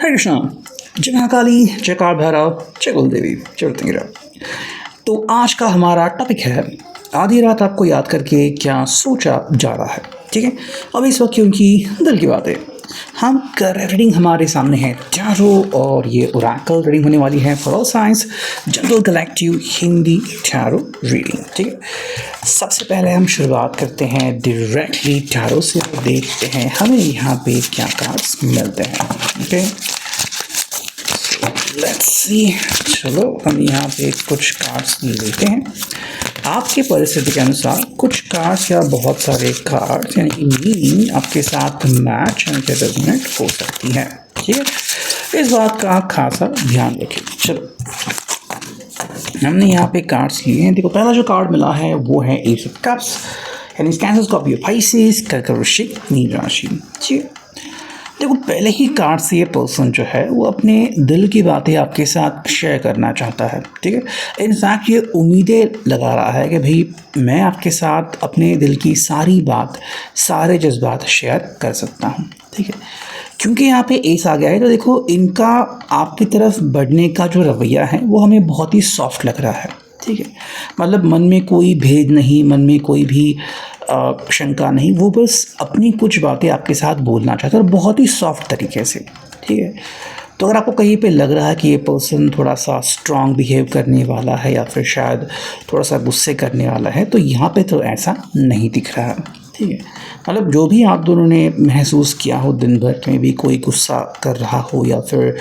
हरे कृष्णा। जय महाकाली, जय काल भैरव, जय कुल देवी, जय वृत्तिंगिरा। तो आज का हमारा टॉपिक है आधी रात आपको याद करके क्या सोचा जा रहा है। ठीक है, अब इस वक्त क्योंकि दिल की बात है, हम कर रीडिंग हमारे सामने है टैरो और ये ओरेकल रीडिंग होने वाली है for all science general collective Hindi tarot reading. ठीक है, सबसे पहले हम शुरुआत करते हैं डायरेक्टली टैरो से, देखते हैं हमें यहाँ पे क्या कार्ड्स मिलते हैं। Okay, let's see. चलो हम यहाँ पे कुछ कार्ड्स लेते हैं आपके परिस्थिति के अनुसार। कुछ कार्ड्स या बहुत सारे कार्ड्स यानी कि मीनिंग आपके साथ मैच यानी कि रेजोनेट हो सकती है। ठीक है, इस बात का खासा ध्यान रखें। चलो हमने यहाँ पे कार्ड्स लिए हैं। देखो पहला जो कार्ड मिला है वो है एस ऑफ कप्स यानी कैंसर, स्कॉर्पियो, पाइसेस, कर्क, वृश्चिक, मीन राशि। ठीक है, देखो पहले ही कार्ड से ये पर्सन जो है वो अपने दिल की बातें आपके साथ शेयर करना चाहता है। ठीक है, इनफैक्ट ये उम्मीदें लगा रहा है कि भाई मैं आपके साथ अपने दिल की सारी बात, सारे जज्बात शेयर कर सकता हूँ। ठीक है, क्योंकि यहाँ पे एस आ गया है तो देखो इनका आपकी तरफ बढ़ने का जो रवैया है वो हमें बहुत ही सॉफ्ट लग रहा है। ठीक है, मतलब मन में कोई भेद नहीं, मन में कोई भी शंका नहीं, वो बस अपनी कुछ बातें आपके साथ बोलना चाहता है और बहुत ही सॉफ्ट तरीके से। ठीक है, तो अगर आपको कहीं पे लग रहा है कि ये पर्सन थोड़ा सा स्ट्रांग बिहेव करने वाला है या फिर शायद थोड़ा सा गुस्से करने वाला है, तो यहाँ पे तो ऐसा नहीं दिख रहा है। ठीक है, मतलब जो भी आप दोनों ने महसूस किया हो दिन भर में, भी कोई गुस्सा कर रहा हो या फिर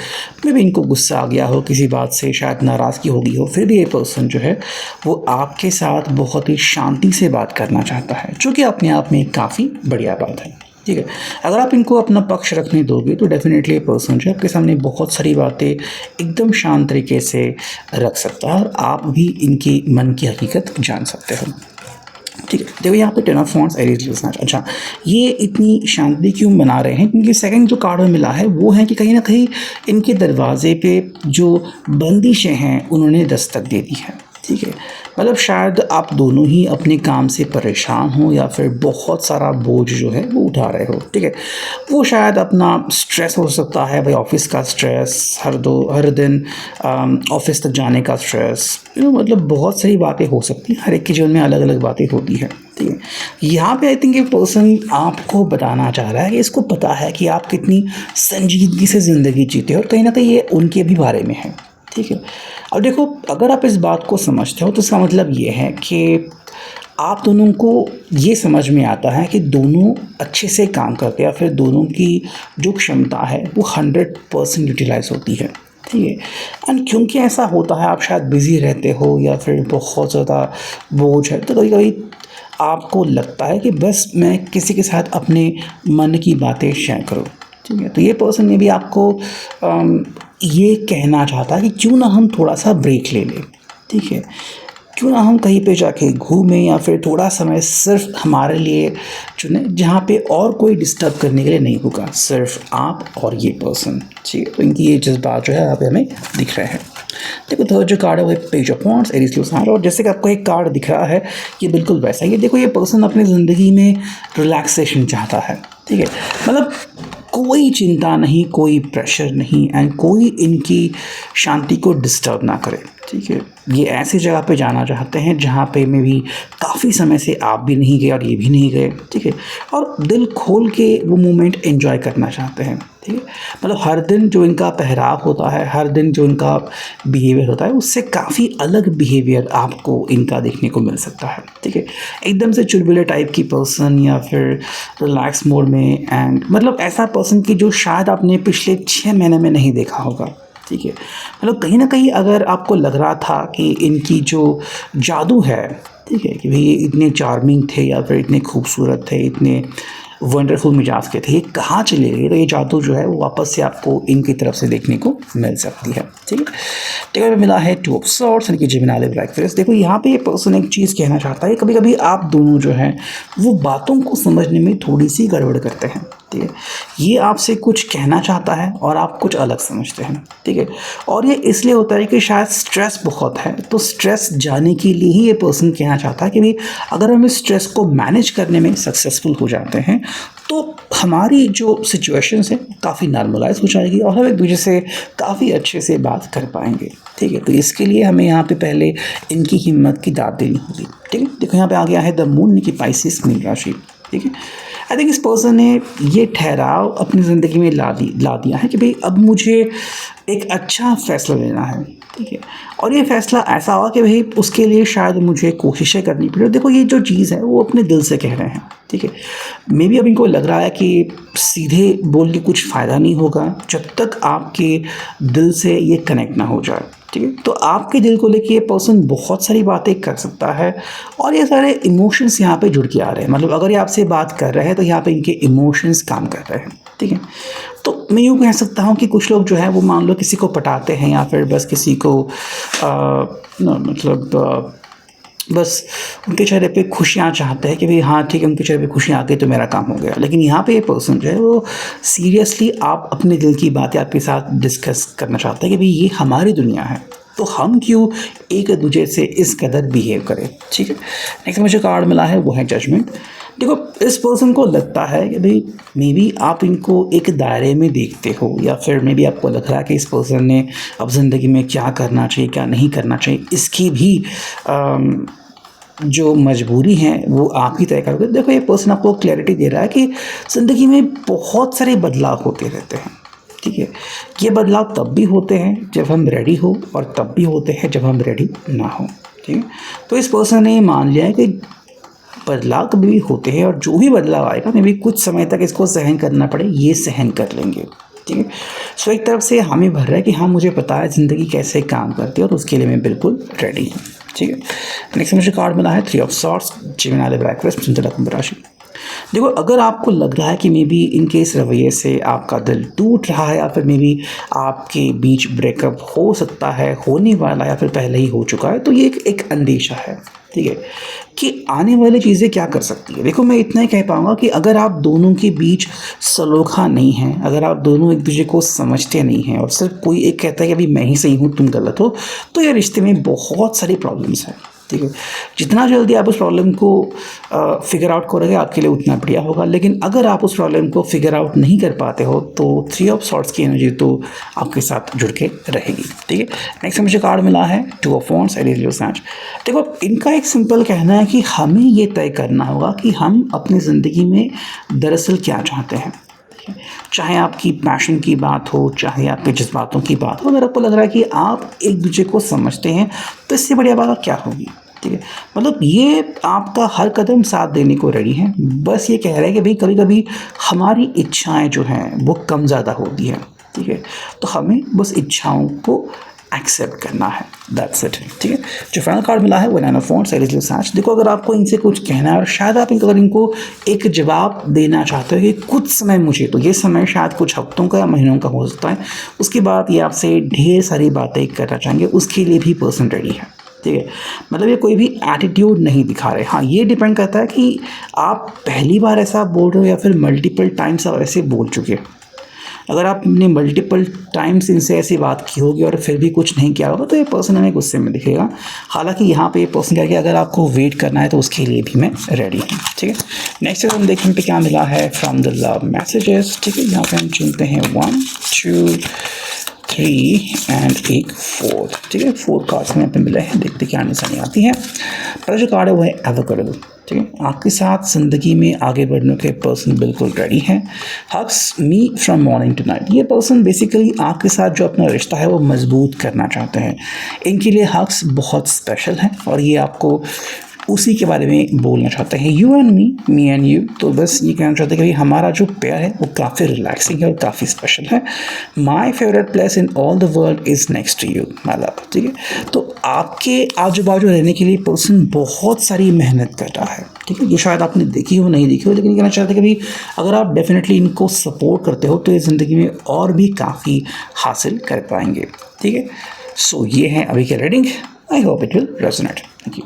मे भी इनको गुस्सा आ गया हो किसी बात से, शायद नाराज़गी हो गई हो, फिर भी ये पर्सन जो है वो आपके साथ बहुत ही शांति से बात करना चाहता है, जो कि अपने आप में काफ़ी बढ़िया बात है। ठीक है, अगर आप इनको अपना पक्ष रखने दोगे तो डेफिनेटली ये पर्सन जो है आपके सामने बहुत सारी बातें एकदम शांत तरीके से रख सकता है और आप भी इनकी मन की हकीकत जान सकते हो। ठीक है, देखो यहाँ पे 10 ऑफ वांड्स, एरीज लिसनर। अच्छा, ये इतनी शांति क्यों बना रहे हैं? क्योंकि सेकंड जो कार्ड में मिला है वो है कि कहीं ना कहीं इनके दरवाजे पे जो बंदिशें हैं उन्होंने दस्तक दे दी है। ठीक है, मतलब शायद आप दोनों ही अपने काम से परेशान हो या फिर बहुत सारा बोझ जो है वो उठा रहे हो। ठीक है, वो शायद अपना स्ट्रेस हो सकता है भाई, ऑफिस का स्ट्रेस, हर दिन ऑफिस तक जाने का स्ट्रेस, मतलब बहुत सारी बातें हो सकती हैं। हर एक के जीवन में अलग अलग बातें होती हैं। ठीक है, यहाँ पे आई थिंक ये पर्सन आपको बताना चाह रहा है कि इसको पता है कि आप कितनी संजीदगी से ज़िंदगी जीते हो और कहीं ना कहीं ये उनके भी बारे में है। ठीक है, और देखो अगर आप इस बात को समझते हो तो इसका मतलब ये है कि आप दोनों को ये समझ में आता है कि दोनों अच्छे से काम करते हैं या फिर दोनों की जो क्षमता है वो 100% यूटिलाइज होती है। ठीक है, एंड क्योंकि ऐसा होता है, आप शायद बिज़ी रहते हो या फिर बहुत ज़्यादा बोझ है, तो कभी कभी आपको लगता है कि बस मैं किसी के साथ अपने मन की बातें शेयर करूँ। ठीक है, तो ये पर्सन ने भी आपको ये कहना चाहता है कि क्यों ना हम थोड़ा सा ब्रेक ले लें। ठीक है, क्यों ना हम कहीं पे जाके घूमें या फिर थोड़ा समय सिर्फ हमारे लिए चुने जहाँ पे और कोई डिस्टर्ब करने के लिए नहीं होगा, सिर्फ आप और ये पर्सन। ठीक है, तो इनकी ये जज्बात जो है यहाँ पे हमें दिख रहे हैं। देखो थर्ड जो कार्ड है वो page of wands, Aries listener. और जैसे कि आपको एक कार्ड दिख रहा है ये बिल्कुल वैसा ही है। देखो ये पर्सन अपनी ज़िंदगी में रिलैक्सेशन चाहता है। ठीक है, मतलब कोई चिंता नहीं, कोई प्रेशर नहीं एंड कोई इनकी शांति को डिस्टर्ब ना करे। ठीक है, ये ऐसी जगह पे जाना चाहते हैं जहाँ पे में भी काफ़ी समय से आप भी नहीं गए और ये भी नहीं गए। ठीक है, और दिल खोल के वो मोमेंट एंजॉय करना चाहते हैं। ठीक है, मतलब हर दिन जो इनका पहराव होता है, हर दिन जो इनका बिहेवियर होता है उससे काफ़ी अलग बिहेवियर आपको इनका देखने को मिल सकता है। ठीक है, एकदम से चुलबुले टाइप की पर्सन या फिर रिलैक्स मोड में, एंड मतलब ऐसा पर्सन की जो शायद आपने पिछले 6 महीने में नहीं देखा होगा। ठीक है, मतलब कहीं ना कहीं अगर आपको लग रहा था कि इनकी जो जादू है, ठीक है, कि भाई ये इतने चार्मिंग थे या फिर इतने खूबसूरत थे, इतने वंडरफुल मिजाज के थे, ये कहाँ चले गए, तो ये जादू जो है वो वापस से आपको इनकी तरफ से देखने को मिल सकती है। ठीक है, टेकर मिला है 2 ऑफ सॉर्ड्स यानी कि जेमिनी ब्लैक फेस। देखो यहाँ पे ये पर्सन एक चीज़ कहना चाहता है, कभी कभी आप दोनों जो हैं वो बातों को समझने में थोड़ी सी गड़बड़ करते हैं। ठीक है, ये आपसे कुछ कहना चाहता है और आप कुछ अलग समझते हैं। ठीक है, और ये इसलिए होता है कि शायद स्ट्रेस बहुत है, तो स्ट्रेस जाने के लिए ही ये पर्सन कहना चाहता है कि भाई अगर हम इस स्ट्रेस को मैनेज करने में सक्सेसफुल हो जाते हैं तो हमारी जो सिचुएशंस है काफ़ी नॉर्मलाइज हो जाएगी और हम एक दूसरे से काफ़ी अच्छे से बात कर पाएंगे। ठीक है, तो इसके लिए हमें यहाँ पे पहले इनकी हिम्मत की दाद देनी होगी। ठीक है, देखो यहाँ पे आ गया है द मून की पाइसेस मीन राशि। ठीक है, आई थिंक इस पर्सन ने ये ठहराव अपनी ज़िंदगी में ला दिया है कि भाई अब मुझे एक अच्छा फ़ैसला लेना है। ठीक है, और ये फ़ैसला ऐसा हुआ कि भाई उसके लिए शायद मुझे कोशिशें करनी पड़े। देखो ये जो चीज़ है वो अपने दिल से कह रहे हैं। ठीक है, मे बी अब इनको लग रहा है कि सीधे बोल के कुछ फ़ायदा नहीं होगा जब तक आपके दिल से ये कनेक्ट ना हो जाए। ठीक है, तो आपके दिल को लेके ये पर्सन बहुत सारी बातें कर सकता है और ये सारे इमोशंस यहाँ पे जुड़ के आ रहे हैं। मतलब अगर ये आपसे बात कर रहे हैं तो यहाँ पे इनके इमोशंस काम कर रहे हैं। ठीक है, तो मैं यूँ कह सकता हूँ कि कुछ लोग जो है वो मान लो किसी को पटाते हैं या फिर बस किसी को बस उनके चेहरे पे खुशियाँ चाहते हैं कि भाई हाँ ठीक है, उनके चेहरे पे खुशियाँ आ गई तो मेरा काम हो गया। लेकिन यहाँ पे ये पर्सन जो है वो सीरियसली आप अपने दिल की बातें आपके साथ डिस्कस करना चाहते हैं कि भाई ये हमारी दुनिया है, तो हम क्यों एक दूसरे से इस कदर बिहेव करें। ठीक है, नेक्स्ट मुझे कार्ड मिला है वो है जजमेंट। देखो इस पर्सन को लगता है कि भाई मे बी आप इनको एक दायरे में देखते हो या फिर मे बी आपको लग रहा है कि इस पर्सन ने अब ज़िंदगी में क्या करना चाहिए क्या नहीं करना चाहिए इसकी भी जो मजबूरी है वो आप ही तय करोगे। देखो ये पर्सन आपको क्लैरिटी दे रहा है कि ज़िंदगी में बहुत सारे बदलाव होते रहते हैं। ठीक है, ये बदलाव तब भी होते हैं जब हम रेडी हो और तब भी होते हैं जब हम रेडी ना हो। ठीक है, तो इस पर्सन ने मान लिया है कि बदलाव कभी भी होते हैं और जो भी बदलाव आएगा मे बी कुछ समय तक इसको सहन करना पड़े, ये सहन कर लेंगे। ठीक है, सो एक तरफ से हामी भर रहा है कि हाँ मुझे पता है ज़िंदगी कैसे काम करती है और उसके लिए मैं बिल्कुल रेडी हूँ। ठीक है, नेक्स्ट मुझे कार्ड मिला है 3 ऑफ सॉर्ड्स, जेमिनी ब्रैकेट चिंतन कुंभ राशि। देखो अगर आपको लग रहा है कि मे बी इनके इस रवैये से आपका दिल टूट रहा है या फिर मे बी आपके बीच ब्रेकअप हो सकता है, होने वाला या फिर पहले ही हो चुका है, तो ये एक अंदेशा है। ठीक है, कि आने वाली चीज़ें क्या कर सकती है। देखो मैं इतना ही कह पाऊँगा कि अगर आप दोनों के बीच सलोखा नहीं है, अगर आप दोनों एक दूसरे को समझते नहीं हैं और सिर्फ कोई एक कहता है कि अभी मैं ही सही हूँ तुम गलत हो, तो ये रिश्ते में बहुत सारी प्रॉब्लम्स हैं। ठीक है, जितना जल्दी आप उस प्रॉब्लम को फिगर आउट करोगे आपके लिए उतना बढ़िया होगा। लेकिन अगर आप उस प्रॉब्लम को फिगर आउट नहीं कर पाते हो तो 3 ऑफ सॉर्ड्स की एनर्जी तो आपके साथ जुड़ के रहेगी। ठीक है, नेक्स्ट मुझे कार्ड मिला है 2 ऑफ वॉन्ड्स, देखो इनका एक सिंपल कहना है कि हमें ये तय करना होगा कि हम अपनी ज़िंदगी में दरअसल क्या चाहते हैं। चाहे आपकी पैशन की बात हो, चाहे आपके जज्बातों की बात हो, अगर आपको लग रहा है कि आप एक दूसरे को समझते हैं तो इससे बढ़िया बात क्या होगी। ठीक है, मतलब ये आपका हर कदम साथ देने को रेडी है, बस ये कह रहे हैं कि भाई कभी कभी हमारी इच्छाएं जो हैं वो कम ज़्यादा होती हैं। ठीक है, तो हमें बस इच्छाओं को एक्सेप्ट करना है, दैट्स इट। ठीक है, जो फाइनल कार्ड मिला है वो 9 ऑफ वॉन्ड्स। देखो अगर आपको इनसे कुछ कहना है और शायद आप अगर इनको एक जवाब देना चाहते हो कि कुछ समय मुझे, तो ये समय शायद कुछ हफ्तों का या महीनों का हो सकता है, उसके बाद ये आपसे ढेर सारी बातें करना चाहेंगे, उसके लिए भी पर्सन रेडी है। ठीक है, मतलब ये कोई भी एटीट्यूड नहीं दिखा रहे। हाँ ये डिपेंड करता है कि आप पहली बार ऐसा बोल रहे हो या फिर मल्टीपल टाइम्स आप ऐसे बोल चुके हो। अगर आपने मल्टीपल टाइम्स इनसे ऐसी बात की होगी और फिर भी कुछ नहीं किया होगा तो ये पर्सन हमें गुस्से में दिखेगा। हालांकि यहाँ पे ये पर्सन कह के अगर आपको वेट करना है तो उसके लिए भी मैं रेडी हूँ। ठीक है, नेक्स्ट हम देखने पे क्या मिला है फ्रॉम द लव मैसेजेस। ठीक है, यहाँ पे हम चुनते हैं 1 2 3 एंड एक 4। ठीक है, 4 कार्ड्स में यहाँ पे मिले हैं, देखते क्या निशानी आती है। पहला जो कार्ड है वो है एवोकेडो। ठीक है, आपके साथ ज़िंदगी में आगे बढ़ने के पर्सन बिल्कुल रेडी है। Hugs me from morning to night, ये पर्सन बेसिकली आपके साथ जो अपना रिश्ता है वो मजबूत करना चाहते हैं। इनके लिए हग्स बहुत स्पेशल हैं और ये आपको उसी के बारे में बोलना चाहते हैं, you and me and you. तो बस ये कहना चाहते हैं कि भाई हमारा जो पेयर है वो काफ़ी रिलैक्सिंग है और काफ़ी स्पेशल है। My favourite place in all the world is next to you my love. ठीक है, तो आपके आजू बाजू रहने के लिए पर्सन बहुत सारी मेहनत कर रहा है। ठीक है, ये शायद आपने देखी हो नहीं देखी हो, लेकिन कहना चाहते हैं कि भाई अगर आप डेफिनेटली इनको सपोर्ट करते हो तो ये ज़िंदगी में और भी काफ़ी हासिल कर पाएंगे। ठीक है, सो ये है अभी की reading. I hope it will resonate. Thank you.